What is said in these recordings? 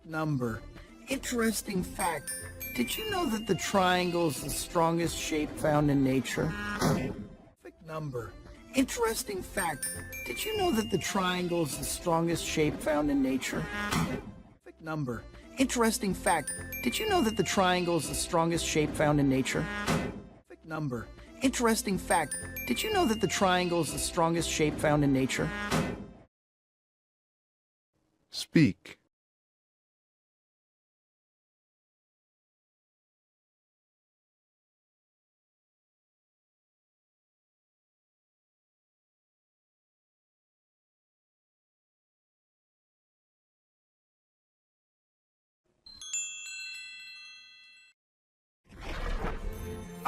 Number. Interesting fact. Did you know that the triangle is the strongest shape found in nature? Perfect number. Interesting fact. Did you know that the triangle is the strongest shape found in nature? Perfect number. Interesting fact. Did you know that the triangle is the strongest shape found in nature? Perfect number. Interesting fact. Did you know that the triangle is the strongest shape found in nature? Speak.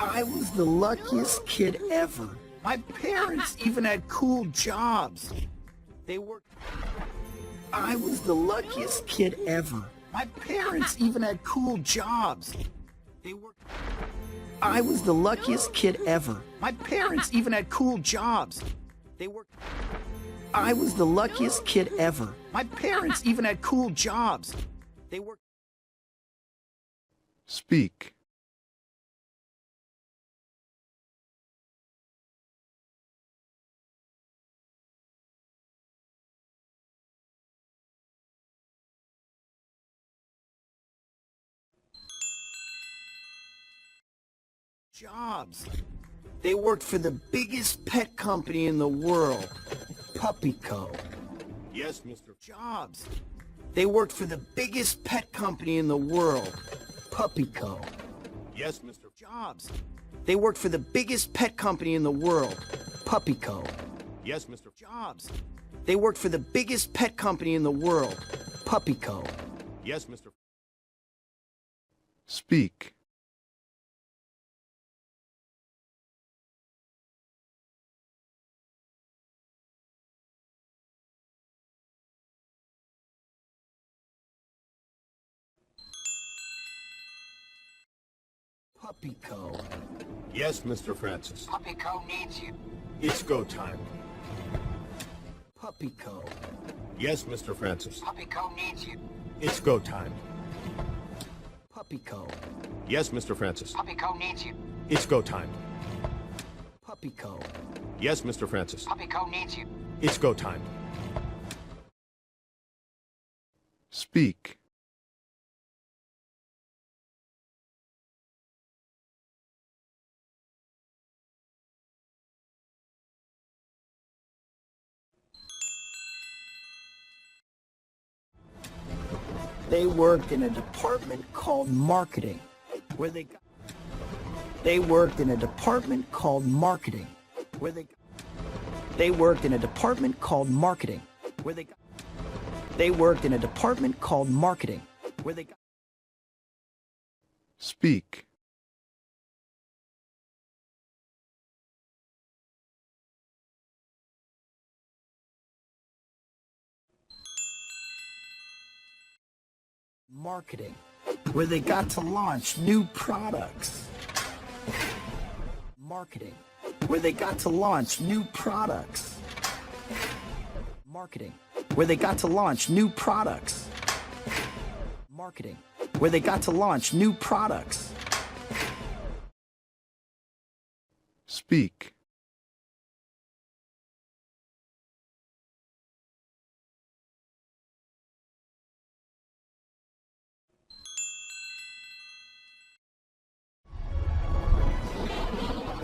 I was the luckiest kid ever. My parents even had cool jobs. They worked. I was the luckiest kid ever. My parents even had cool jobs. They worked. I was the luckiest kid ever. My parents even had cool jobs. They worked. I was the luckiest kid ever. My parents even had cool jobs. They worked. Speak. Jobs. They worked for the biggest pet company in the world, PuppyCo. Yes, Mr. Jobs. They worked for the biggest pet company in the world, PuppyCo. Yes, Mr. Jobs. They worked for the biggest pet company in the world, PuppyCo. Yes, Mr. Jobs. They worked for the biggest pet company in the world, PuppyCo. Yes, Mr. Speak. PuppyCo. Yes, Mr. Francis. PuppyCo needs you. It's go time. PuppyCo. Yes, Mr. Francis. PuppyCo needs you. It's go time. PuppyCo. Yes, Mr. Francis. PuppyCo needs you. It's go time. PuppyCo. Yes, Mr. Francis. PuppyCo needs you. It's go time. Speak. They worked in a department called marketing, where they worked in a department called marketing, where they worked in a department called marketing, where they worked in a department called marketing, where they Speak. marketing, where they got to launch new products. Marketing, where they got to launch new products. Marketing, where they got to launch new products. Marketing, where they got to launch new products. Speak.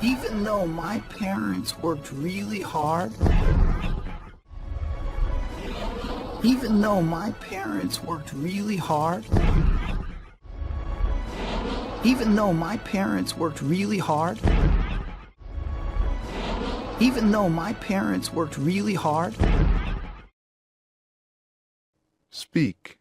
Even though my parents worked really hard, even though my parents worked really hard, even though my parents worked really hard, even though my parents worked really hard, Speak.